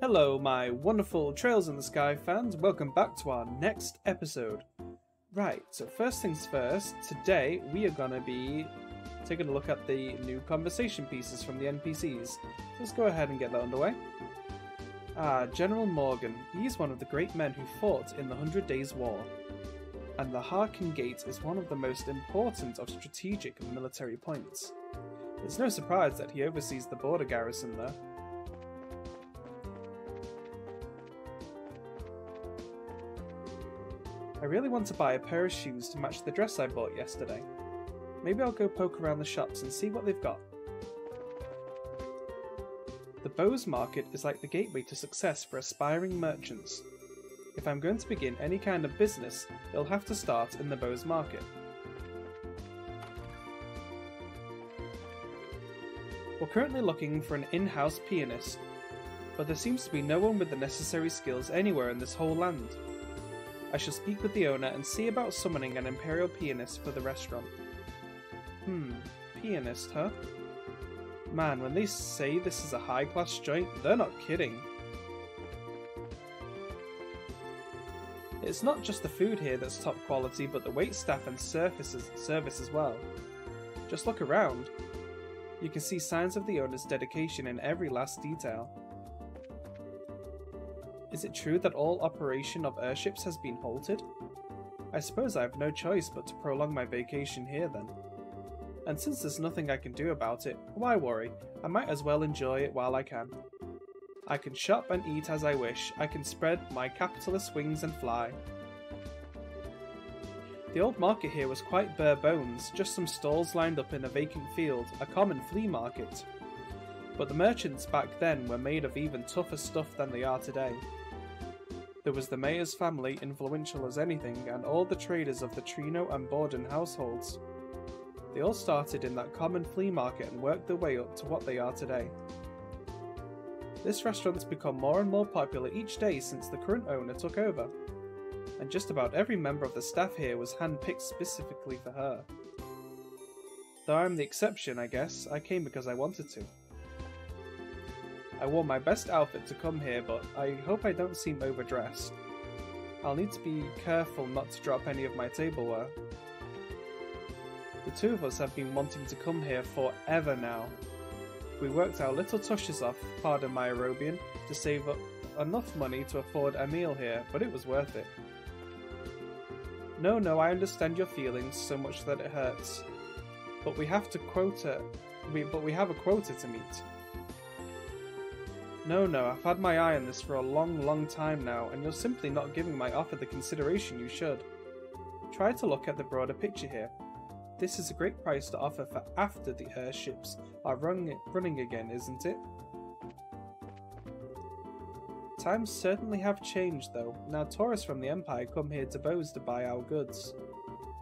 Hello, my wonderful Trails in the Sky fans. Welcome back to our next episode. Right, so first things first, today we are going to be taking a look at the new conversation pieces from the NPCs. Let's go ahead and get that underway. General Morgan. He's one of the great men who fought in the 100 Days War. And the Harkin Gate is one of the most important of strategic military points. It's no surprise that he oversees the border garrison there. I really want to buy a pair of shoes to match the dress I bought yesterday. Maybe I'll go poke around the shops and see what they've got. The Bose Market is like the gateway to success for aspiring merchants. If I'm going to begin any kind of business, it'll have to start in the Bose Market. We're currently looking for an in-house pianist, but there seems to be no one with the necessary skills anywhere in this whole land. I shall speak with the owner and see about summoning an imperial pianist for the restaurant. Pianist, huh? Man, when they say this is a high-class joint, they're not kidding. It's not just the food here that's top quality, but the waitstaff and service as well. Just look around. You can see signs of the owner's dedication in every last detail. Is it true that all operation of airships has been halted? I suppose I have no choice but to prolong my vacation here then. And since there's nothing I can do about it, why worry? I might as well enjoy it while I can. I can shop and eat as I wish. I can spread my capitalist wings and fly. The old market here was quite bare bones, just some stalls lined up in a vacant field, a common flea market. But the merchants back then were made of even tougher stuff than they are today. There was the mayor's family, influential as anything, and all the traders of the Trino and Borden households. They all started in that common flea market and worked their way up to what they are today. This restaurant's become more and more popular each day since the current owner took over, and just about every member of the staff here was handpicked specifically for her. Though I'm the exception, I guess. I came because I wanted to. I wore my best outfit to come here, but I hope I don't seem overdressed. I'll need to be careful not to drop any of my tableware. The two of us have been wanting to come here forever now. We worked our little tushes off, pardon my Aerobian, to save up enough money to afford a meal here, but it was worth it. No, I understand your feelings so much that it hurts. But we have a quota to meet. No, I've had my eye on this for a long time now, and you're simply not giving my offer the consideration you should. Try to look at the broader picture here. This is a great price to offer for after the airships are running again, isn't it? Times certainly have changed though. Now tourists from the Empire come here to Bose to buy our goods.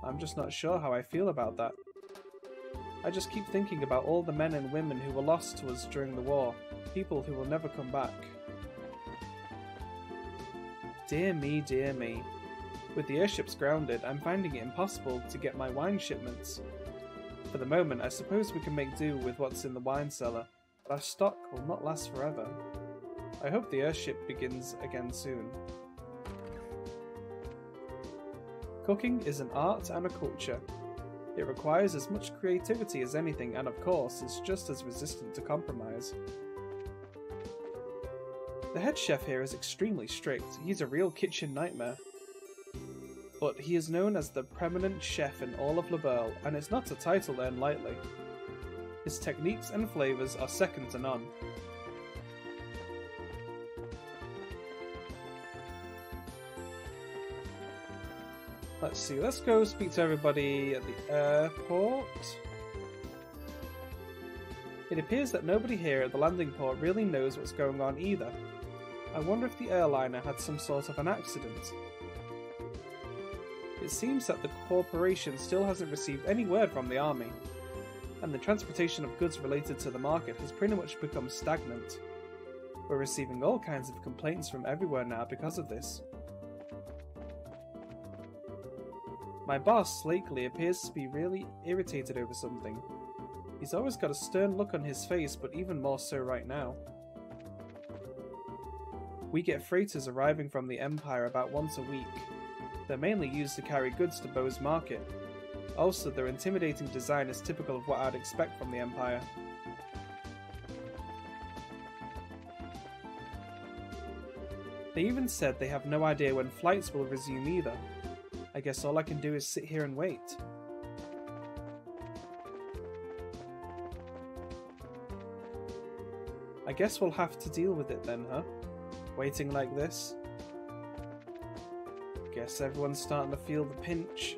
I'm just not sure how I feel about that. I just keep thinking about all the men and women who were lost to us during the war. People who will never come back. Dear me. With the airships grounded, I'm finding it impossible to get my wine shipments. For the moment, I suppose we can make do with what's in the wine cellar, but our stock will not last forever. I hope the airship begins again soon. Cooking is an art and a culture. It requires as much creativity as anything, and of course, is just as resistant to compromise. The head chef here is extremely strict. He's a real kitchen nightmare. But he is known as the preeminent chef in all of Laberle, and it's not a title earned lightly. His techniques and flavours are second to none. Let's see, let's go speak to everybody at the airport. It appears that nobody here at the landing port really knows what's going on either. I wonder if the airliner had some sort of an accident. It seems that the corporation still hasn't received any word from the army, and the transportation of goods related to the market has pretty much become stagnant. We're receiving all kinds of complaints from everywhere now because of this. My boss, lately, appears to be really irritated over something. He's always got a stern look on his face, but even more so right now. We get freighters arriving from the Empire about once a week. They're mainly used to carry goods to Bo's market. Also, their intimidating design is typical of what I'd expect from the Empire. They even said they have no idea when flights will resume either. I guess all I can do is sit here and wait. I guess we'll have to deal with it then, huh? Waiting like this? Guess everyone's starting to feel the pinch.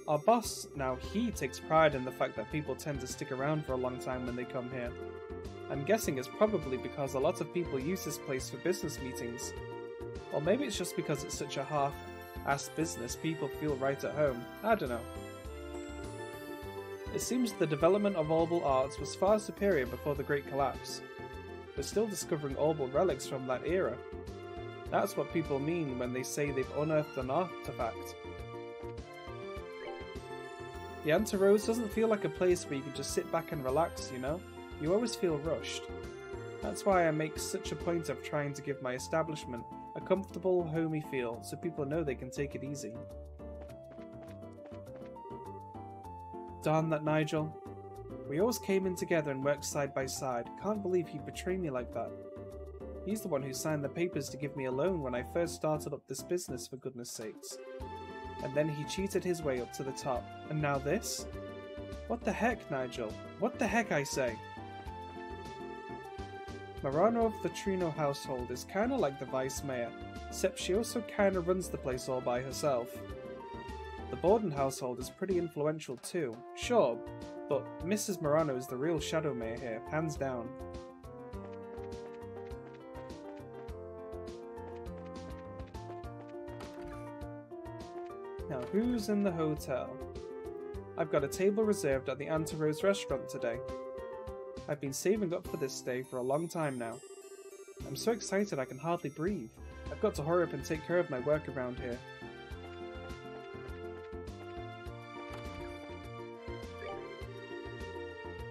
Our boss, now he takes pride in the fact that people tend to stick around for a long time when they come here. I'm guessing it's probably because a lot of people use this place for business meetings. Or maybe it's just because it's such a half-assed business people feel right at home. I don't know. It seems the development of Orbal arts was far superior before the Great Collapse. We're still discovering Orbal relics from that era. That's what people mean when they say they've unearthed an artifact. The Antarose doesn't feel like a place where you can just sit back and relax, you know? You always feel rushed. That's why I make such a point of trying to give my establishment a comfortable, homey feel so people know they can take it easy. Darn that Nigel. We always came in together and worked side by side. Can't believe he'd betray me like that. He's the one who signed the papers to give me a loan when I first started up this business, for goodness sakes. And then he cheated his way up to the top. And now this? What the heck, Nigel? What the heck, I say? Marano of the Trino household is kinda like the vice mayor, except she also kinda runs the place all by herself. The Borden household is pretty influential too, sure, but Mrs. Marano is the real shadow mayor here, hands down. Now who's in the hotel? I've got a table reserved at the Antarose restaurant today. I've been saving up for this day for a long time now. I'm so excited I can hardly breathe. I've got to hurry up and take care of my work around here.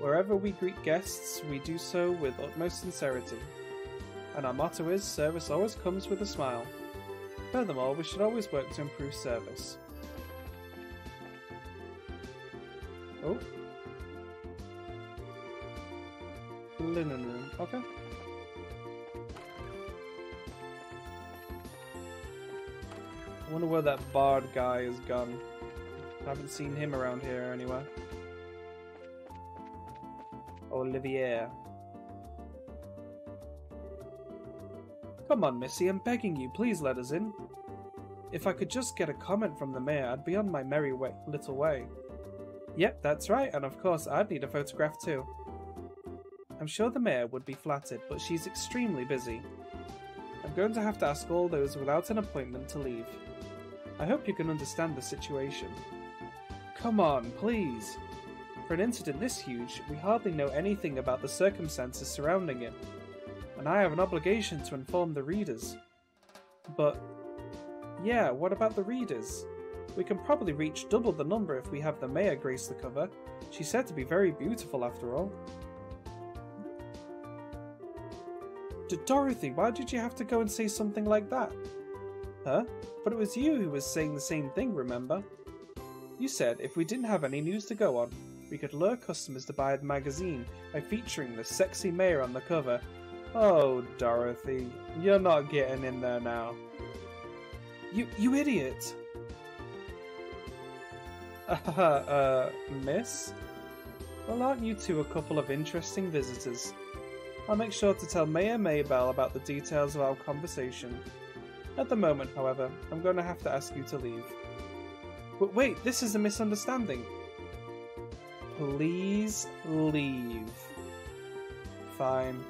Wherever we greet guests, we do so with utmost sincerity. And our motto is, service always comes with a smile. Furthermore, we should always work to improve service. Oh. Linen room, okay. I wonder where that bard guy has gone. I haven't seen him around here anywhere. Olivier. Come on, Missy, I'm begging you, please let us in. If I could just get a comment from the mayor, I'd be on my merry little way. Yep, that's right, and of course I'd need a photograph too. I'm sure the mayor would be flattered, but she's extremely busy. I'm going to have to ask all those without an appointment to leave. I hope you can understand the situation. Come on, please. For an incident this huge, we hardly know anything about the circumstances surrounding it, and I have an obligation to inform the readers. But, yeah, what about the readers? We can probably reach double the number if we have the mayor grace the cover. She's said to be very beautiful after all. Dorothy, why did you have to go and say something like that? Huh? But it was you who was saying the same thing, remember? You said if we didn't have any news to go on, we could lure customers to buy the magazine by featuring the sexy mayor on the cover. Oh, Dorothy, you're not getting in there now. You idiot! Miss? Well, aren't you two a couple of interesting visitors? I'll make sure to tell Mayor Maybell about the details of our conversation. At the moment, however, I'm going to have to ask you to leave. But wait, this is a misunderstanding. Please leave. Fine.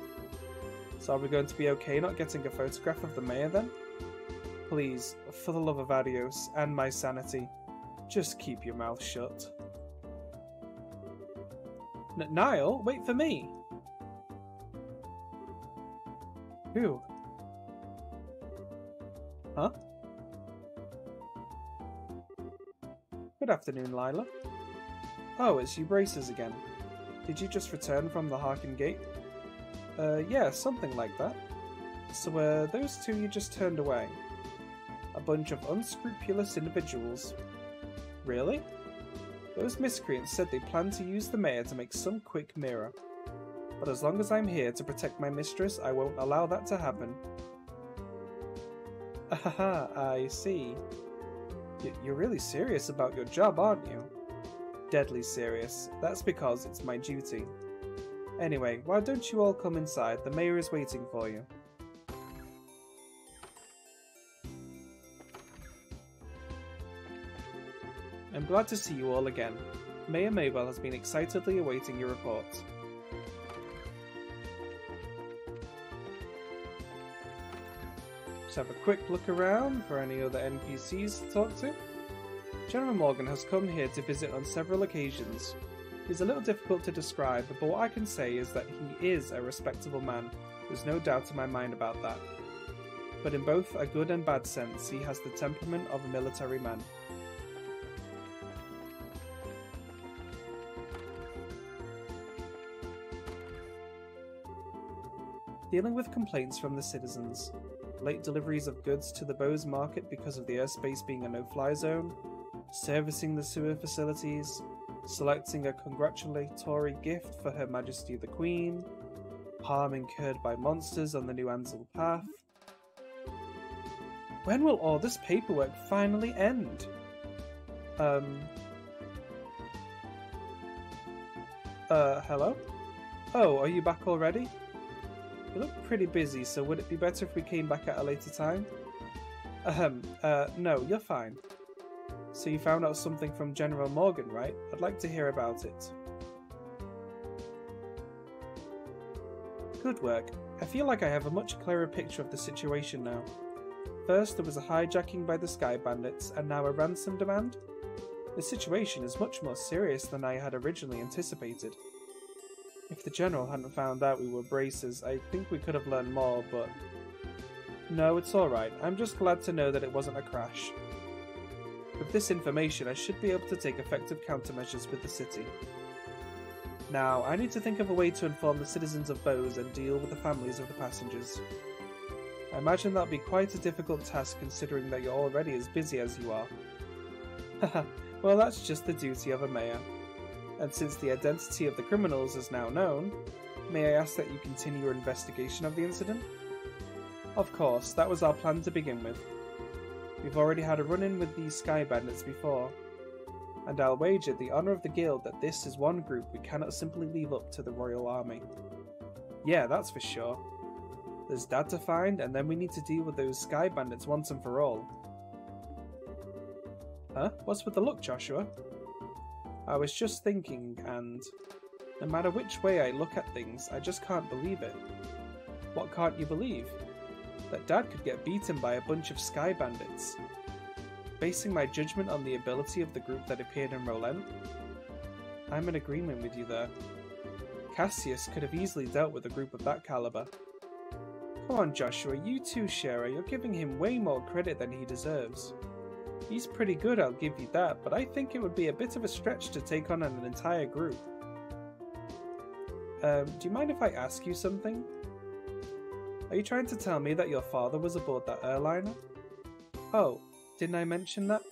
So are we going to be okay not getting a photograph of the mayor then? Please, for the love of Adios and my sanity, just keep your mouth shut. Niall, wait for me! Who? Huh? Good afternoon, Lila. Oh, it's you Braces again. Did you just return from the Harkin Gate? Yeah, something like that. So, those two you just turned away. A bunch of unscrupulous individuals. Really? Those miscreants said they planned to use the mayor to make some quick mirror. But as long as I'm here to protect my mistress, I won't allow that to happen. Ahaha, I see. You're really serious about your job, aren't you? Deadly serious. That's because it's my duty. Anyway, why don't you all come inside? The mayor is waiting for you. I'm glad to see you all again. Mayor Maybell has been excitedly awaiting your report. Have a quick look around for any other NPCs to talk to. General Morgan has come here to visit on several occasions. He's a little difficult to describe, but what I can say is that he is a respectable man. There's no doubt in my mind about that. But in both a good and bad sense, he has the temperament of a military man. Dealing with complaints from the citizens. Late deliveries of goods to the Bose market because of the airspace being a no-fly zone, servicing the sewer facilities, selecting a congratulatory gift for Her Majesty the Queen, harm incurred by monsters on the New Ansel path. When will all this paperwork finally end? Hello? Oh, are you back already? You look pretty busy, so would it be better if we came back at a later time? No, you're fine. So you found out something from General Morgan, right? I'd like to hear about it. Good work. I feel like I have a much clearer picture of the situation now. First, there was a hijacking by the Sky Bandits, and now a ransom demand? The situation is much more serious than I had originally anticipated. If the General hadn't found out we were Braces, I think we could have learned more, but... No, it's alright. I'm just glad to know that it wasn't a crash. With this information, I should be able to take effective countermeasures with the city. Now, I need to think of a way to inform the citizens of Bose and deal with the families of the passengers. I imagine that'll be quite a difficult task considering that you're already as busy as you are. Haha, well that's just the duty of a mayor. And since the identity of the criminals is now known, may I ask that you continue your investigation of the incident? Of course, that was our plan to begin with. We've already had a run-in with these Sky Bandits before, and I'll wager the honour of the guild that this is one group we cannot simply leave up to the Royal Army. Yeah, that's for sure. There's Dad to find, and then we need to deal with those Sky Bandits once and for all. Huh? What's with the look, Joshua? I was just thinking, and no matter which way I look at things, I just can't believe it. What can't you believe? That Dad could get beaten by a bunch of Sky Bandits. Basing my judgment on the ability of the group that appeared in Rolent? I'm in agreement with you there. Cassius could have easily dealt with a group of that caliber. Come on Joshua, you too, Shara, you're giving him way more credit than he deserves. He's pretty good, I'll give you that, but I think it would be a bit of a stretch to take on an entire group. Do you mind if I ask you something? Are you trying to tell me that your father was aboard that airliner? Oh, didn't I mention that?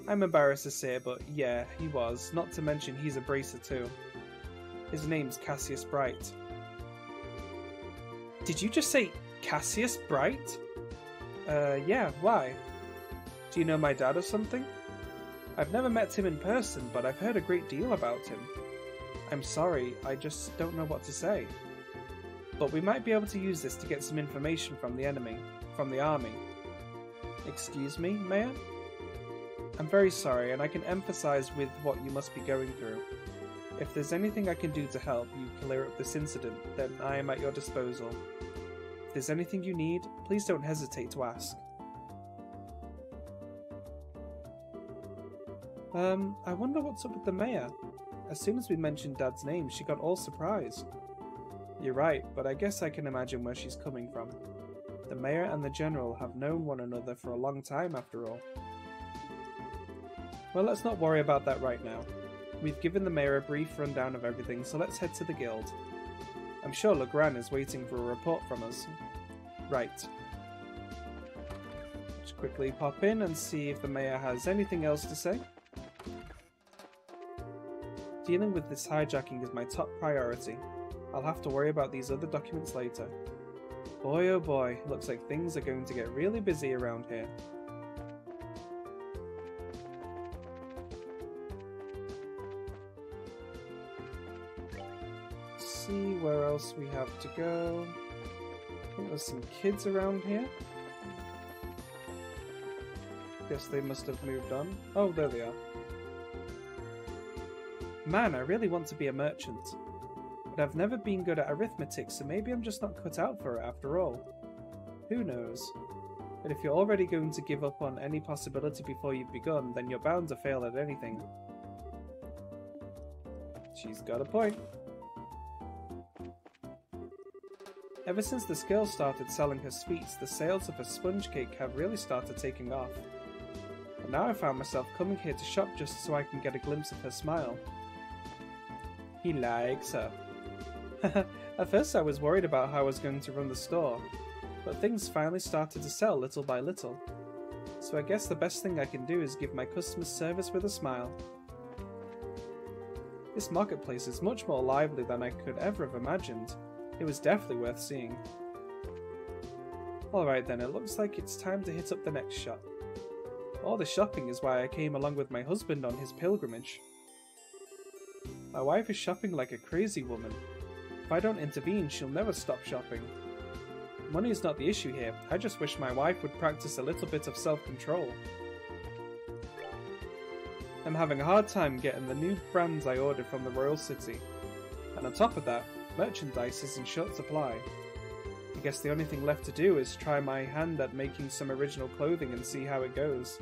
I'm embarrassed to say it, but yeah, he was, not to mention he's a bracer too. His name's Cassius Bright. Did you just say Cassius Bright? Yeah, why? Do you know my dad or something? I've never met him in person, but I've heard a great deal about him. I'm sorry, I just don't know what to say. But we might be able to use this to get some information from the enemy, from the army. Excuse me, Mayor? I'm very sorry, and I can emphasize with what you must be going through. If there's anything I can do to help you clear up this incident, then I am at your disposal. If there's anything you need, please don't hesitate to ask. I wonder what's up with the mayor. As soon as we mentioned Dad's name, she got all surprised. You're right, but I guess I can imagine where she's coming from. The mayor and the general have known one another for a long time after all. Well, let's not worry about that right now. We've given the mayor a brief rundown of everything, so let's head to the guild. I'm sure Legrand is waiting for a report from us. Right. Just quickly pop in and see if the mayor has anything else to say. Dealing with this hijacking is my top priority. I'll have to worry about these other documents later. Boy oh boy, looks like things are going to get really busy around here. See where else we have to go. I think there's some kids around here. Guess they must have moved on. Oh, there they are. Man, I really want to be a merchant. But I've never been good at arithmetic, so maybe I'm just not cut out for it after all. Who knows? But if you're already going to give up on any possibility before you've begun, then you're bound to fail at anything. She's got a point. Ever since this girl started selling her sweets, the sales of her sponge cake have really started taking off. And now I found myself coming here to shop just so I can get a glimpse of her smile. He likes her. At first I was worried about how I was going to run the store, but things finally started to sell little by little. So I guess the best thing I can do is give my customers service with a smile. This marketplace is much more lively than I could ever have imagined. It was definitely worth seeing. Alright then, it looks like it's time to hit up the next shop. All the shopping is why I came along with my husband on his pilgrimage. My wife is shopping like a crazy woman. If I don't intervene, she'll never stop shopping. Money is not the issue here, I just wish my wife would practice a little bit of self-control. I'm having a hard time getting the new brands I ordered from the Royal City. And on top of that, merchandise is in short supply. I guess the only thing left to do is try my hand at making some original clothing and see how it goes.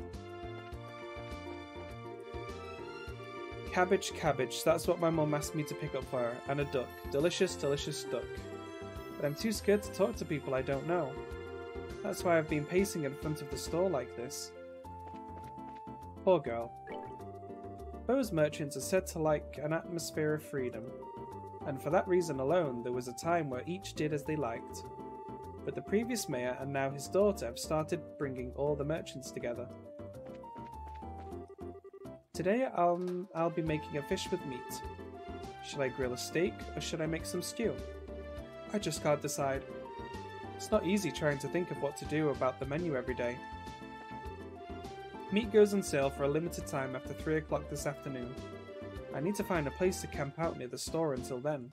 Cabbage, cabbage, that's what my mum asked me to pick up for her, and a duck. Delicious, delicious duck. But I'm too scared to talk to people I don't know. That's why I've been pacing in front of the store like this. Poor girl. Those merchants are said to like an atmosphere of freedom, and for that reason alone there was a time where each did as they liked. But the previous mayor and now his daughter have started bringing all the merchants together. Today I'll be making a fish with meat. Should I grill a steak or should I make some stew? I just can't decide. It's not easy trying to think of what to do about the menu every day. Meat goes on sale for a limited time after 3 o'clock this afternoon. I need to find a place to camp out near the store until then.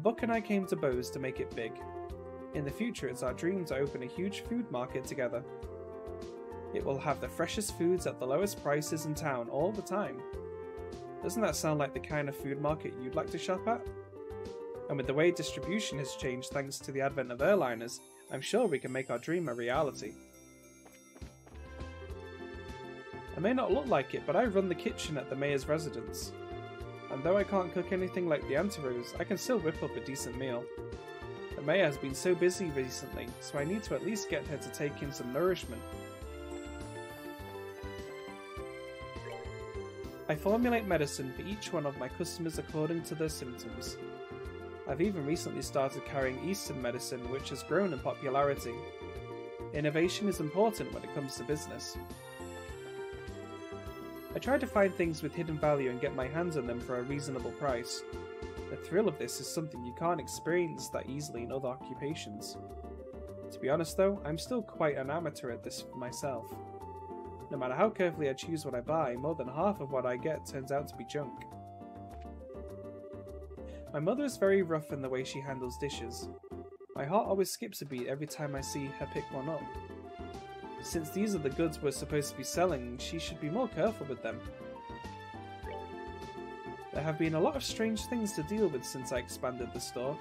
Buck and I came to Bose to make it big. In the future it's our dream to open a huge food market together. It will have the freshest foods at the lowest prices in town all the time. Doesn't that sound like the kind of food market you'd like to shop at? And with the way distribution has changed thanks to the advent of airliners, I'm sure we can make our dream a reality. I may not look like it, but I run the kitchen at the mayor's residence. And though I can't cook anything like the Auntie Rose, I can still whip up a decent meal. The mayor has been so busy recently, so I need to at least get her to take in some nourishment. I formulate medicine for each one of my customers according to their symptoms. I've even recently started carrying Eastern medicine, which has grown in popularity. Innovation is important when it comes to business. I try to find things with hidden value and get my hands on them for a reasonable price. The thrill of this is something you can't experience that easily in other occupations. To be honest though, I'm still quite an amateur at this myself. No matter how carefully I choose what I buy, more than half of what I get turns out to be junk. My mother is very rough in the way she handles dishes. My heart always skips a beat every time I see her pick one up. Since these are the goods we're supposed to be selling, she should be more careful with them. There have been a lot of strange things to deal with since I expanded the store,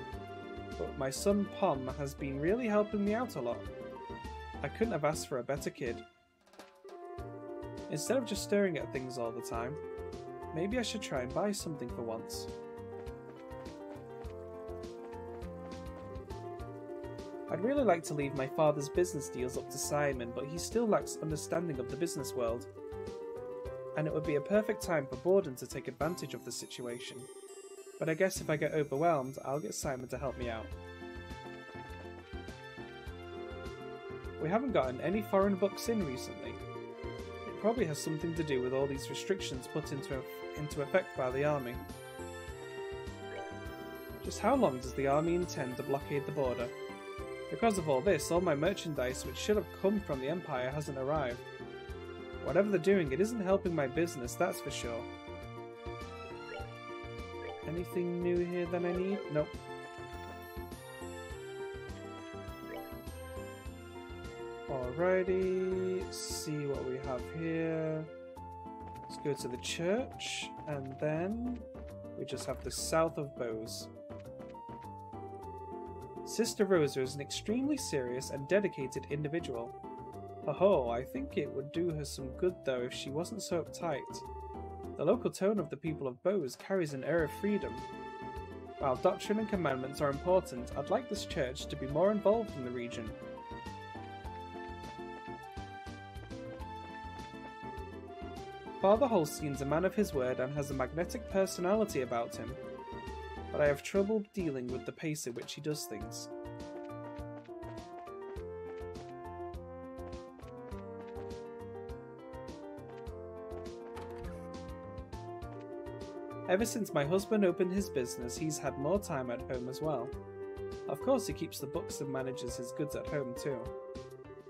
but my son Pom has been really helping me out a lot. I couldn't have asked for a better kid. Instead of just staring at things all the time, maybe I should try and buy something for once. I'd really like to leave my father's business deals up to Simon, but he still lacks understanding of the business world. and it would be a perfect time for Borden to take advantage of the situation. But I guess if I get overwhelmed, I'll get Simon to help me out. We haven't gotten any foreign books in recently. It probably has something to do with all these restrictions put into effect by the army. Just how long does the army intend to blockade the border? Because of all this, all my merchandise which should have come from the Empire hasn't arrived. Whatever they're doing, it isn't helping my business, that's for sure. Anything new here that I need? Nope. Alrighty, let's see what we have here. Let's go to the church, and then we just have the south of Bose. Sister Rosa is an extremely serious and dedicated individual. Oh, I think it would do her some good though if she wasn't so uptight. The local tone of the people of Bose carries an air of freedom. While doctrine and commandments are important, I'd like this church to be more involved in the region. Father Holstein's a man of his word and has a magnetic personality about him, but I have trouble dealing with the pace at which he does things. Ever since my husband opened his business, he's had more time at home as well. Of course he keeps the books and manages his goods at home too.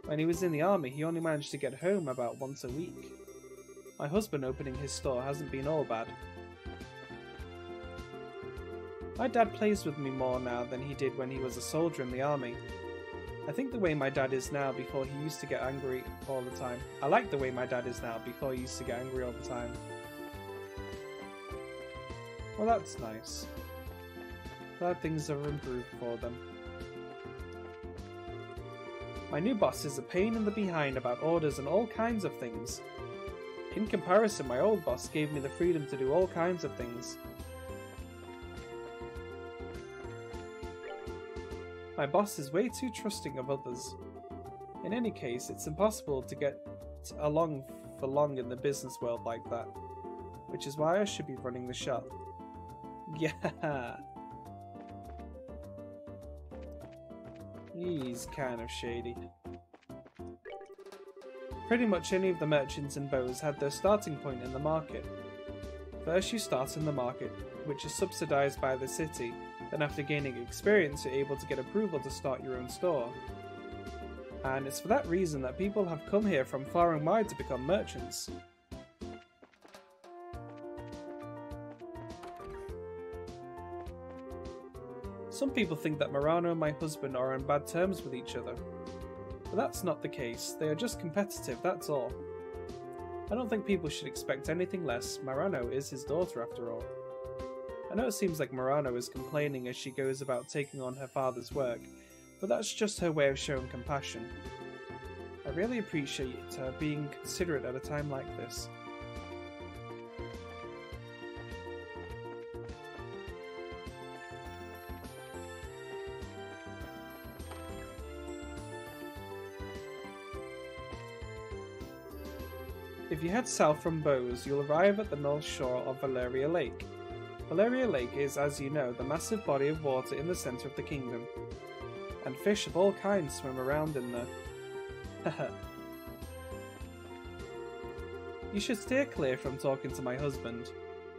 When he was in the army, he only managed to get home about once a week. My husband opening his store hasn't been all bad. My dad plays with me more now than he did when he was a soldier in the army. I think the way my dad is now before he used to get angry all the time. I like the way my dad is now before he used to get angry all the time. Well, that's nice. Glad things have improved for them. My new boss is a pain in the behind about orders and all kinds of things. In comparison, my old boss gave me the freedom to do all kinds of things. My boss is way too trusting of others. In any case, it's impossible to get along for long in the business world like that, which is why I should be running the shop. Yeah. He's kind of shady. Pretty much any of the merchants in Bose had their starting point in the market. First you start in the market, which is subsidized by the city, then after gaining experience you're able to get approval to start your own store. And it's for that reason that people have come here from far and wide to become merchants. Some people think that Murano and my husband are on bad terms with each other. But that's not the case, they are just competitive, that's all. I don't think people should expect anything less. Murano is his daughter after all. I know it seems like Murano is complaining as she goes about taking on her father's work, but that's just her way of showing compassion. I really appreciate her being considerate at a time like this. If you head south from Bose, you'll arrive at the north shore of Valeria Lake. Valeria Lake is, as you know, the massive body of water in the centre of the kingdom, and fish of all kinds swim around in there. Haha. You should steer clear from talking to my husband.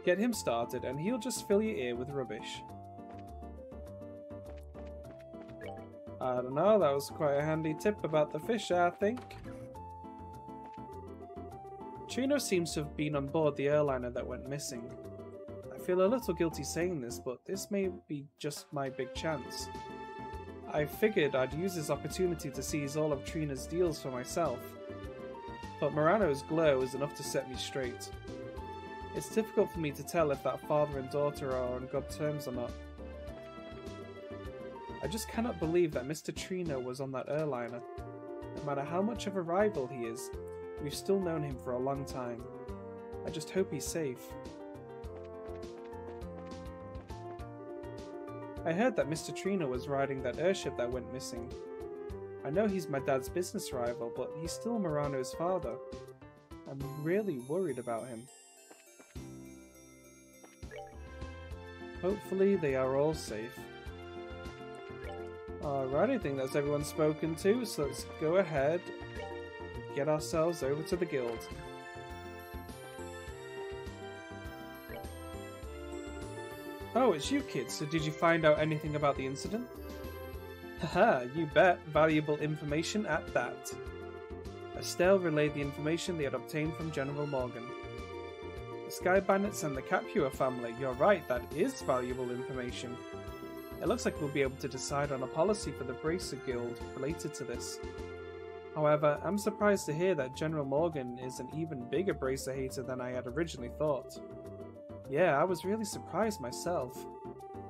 Get him started and he'll just fill your ear with rubbish. I don't know, that was quite a handy tip about the fish, I think. Trino seems to have been on board the airliner that went missing. I feel a little guilty saying this, but this may be just my big chance. I figured I'd use this opportunity to seize all of Trina's deals for myself, but Murano's glow is enough to set me straight. It's difficult for me to tell if that father and daughter are on good terms or not. I just cannot believe that Mr. Trino was on that airliner. No matter how much of a rival he is, we've still known him for a long time. I just hope he's safe. I heard that Mr. Trino was riding that airship that went missing. I know he's my dad's business rival, but he's still Murano's father. I'm really worried about him. Hopefully they are all safe. Alright, I think that's everyone spoken to, so let's go ahead and get ourselves over to the guild. Oh, it's you kids, so did you find out anything about the incident? Haha, you bet. Valuable information at that. Estelle relayed the information they had obtained from General Morgan. The Sky Bandits and the Capua family. You're right, that is valuable information. It looks like we'll be able to decide on a policy for the Bracer Guild related to this. However, I'm surprised to hear that General Morgan is an even bigger Bracer hater than I had originally thought. Yeah, I was really surprised myself.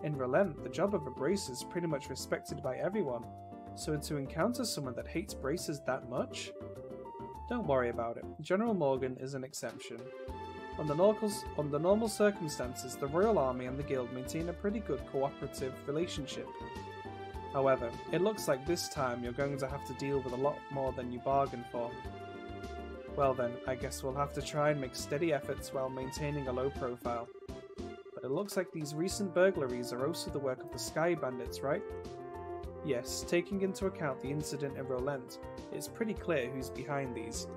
In Relent, the job of a Bracer is pretty much respected by everyone, so to encounter someone that hates Bracers that much? Don't worry about it, General Morgan is an exception. Under normal circumstances, the Royal Army and the Guild maintain a pretty good cooperative relationship. However, it looks like this time you're going to have to deal with a lot more than you bargained for. Well then, I guess we'll have to try and make steady efforts while maintaining a low profile. But it looks like these recent burglaries are also the work of the Sky Bandits, right? Yes, taking into account the incident in Rolent, it's pretty clear who's behind these.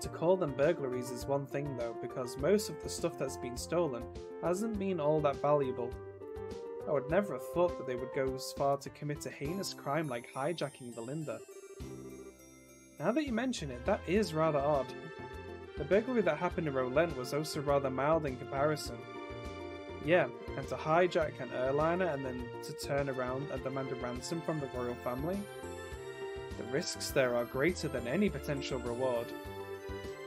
To call them burglaries is one thing though, because most of the stuff that's been stolen hasn't been all that valuable. I would never have thought that they would go as far to commit a heinous crime like hijacking the Linda. Now that you mention it, that is rather odd. The burglary that happened in Rolent was also rather mild in comparison. Yeah, and to hijack an airliner and then to turn around and demand a ransom from the royal family? The risks there are greater than any potential reward.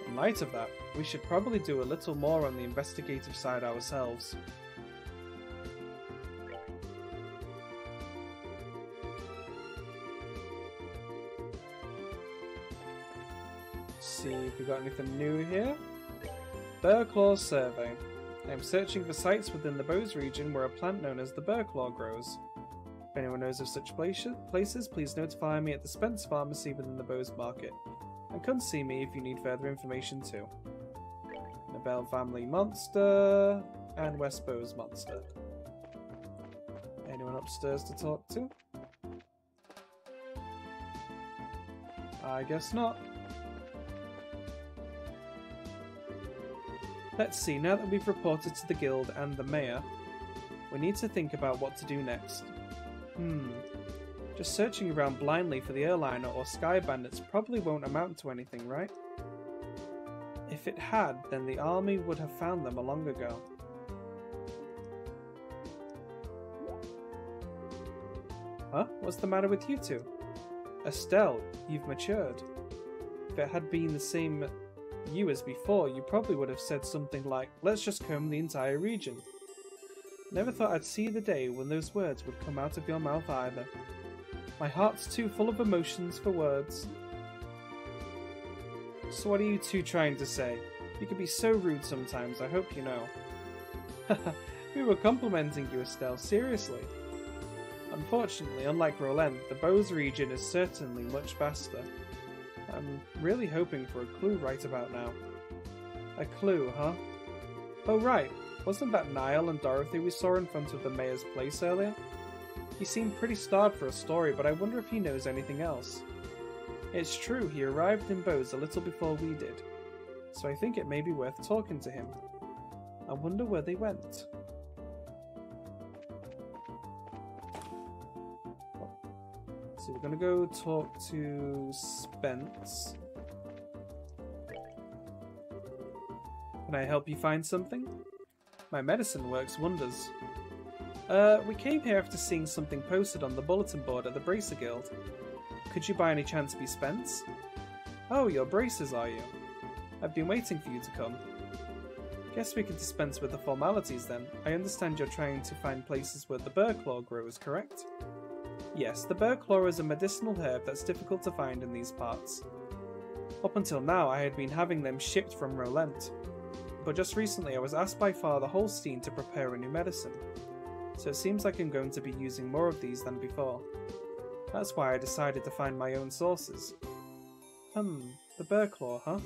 In light of that, we should probably do a little more on the investigative side ourselves. See if we got anything new here. Burrclaw survey. I am searching for sites within the Bose region where a plant known as the burrclaw grows. If anyone knows of such places, please notify me at the Spence Pharmacy within the Bose Market. And come see me if you need further information too. Nobel Family Monster and West Bose Monster. Anyone upstairs to talk to? I guess not. Let's see, now that we've reported to the guild and the mayor, we need to think about what to do next. Just searching around blindly for the airliner or Sky Bandits probably won't amount to anything, right? If it had, then the army would have found them long ago. Huh? What's the matter with you two? Estelle, you've matured. If it had been the same you as before, you probably would have said something like, let's just comb the entire region. Never thought I'd see the day when those words would come out of your mouth either. My heart's too full of emotions for words. So what are you two trying to say? You can be so rude sometimes, I hope you know. Haha, we were complimenting you, Estelle, seriously. Unfortunately, unlike Rolent, the Bose region is certainly much vaster. I'm really hoping for a clue right about now. A clue, huh? Oh right, wasn't that Niall and Dorothy we saw in front of the mayor's place earlier? He seemed pretty starved for a story, but I wonder if he knows anything else. It's true, he arrived in Bose a little before we did, so I think it may be worth talking to him. I wonder where they went. So we're gonna go talk to Spence. Can I help you find something? My medicine works wonders. We came here after seeing something posted on the bulletin board at the Bracer Guild. Could you by any chance be Spence? Oh, you're Bracers, are you? I've been waiting for you to come. Guess we can dispense with the formalities then. I understand you're trying to find places where the burrclaw grows, correct? Yes, the burrclaw is a medicinal herb that's difficult to find in these parts. Up until now, I had been having them shipped from Rolent. But just recently I was asked by Father Holstein to prepare a new medicine. So it seems like I'm going to be using more of these than before. That's why I decided to find my own sources. The burrclaw, huh?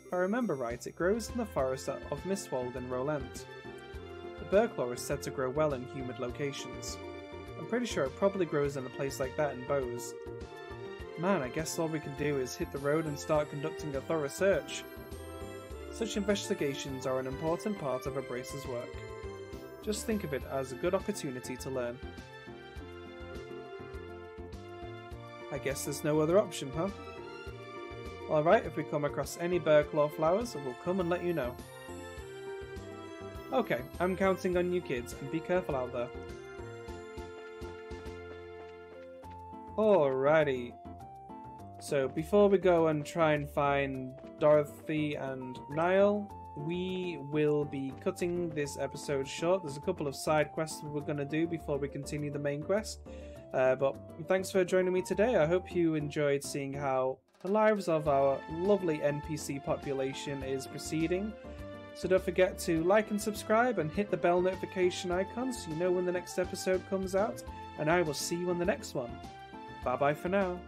If I remember right, it grows in the forest of Mistwald in Rolent. The Burklaw is said to grow well in humid locations. I'm pretty sure it probably grows in a place like that in Bose. Man, I guess all we can do is hit the road and start conducting a thorough search. Such investigations are an important part of a bracer's work. Just think of it as a good opportunity to learn. I guess there's no other option, huh? Alright, if we come across any Burklaw flowers, we'll come and let you know. Okay, I'm counting on you kids, and be careful out there. Alrighty. So before we go and try and find Dorothy and Niall, we will be cutting this episode short. There's a couple of side quests we're going to do before we continue the main quest. But thanks for joining me today. I hope you enjoyed seeing how the lives of our lovely NPC population is proceeding. So don't forget to like and subscribe and hit the bell notification icon so you know when the next episode comes out. And I will see you on the next one. Bye bye for now.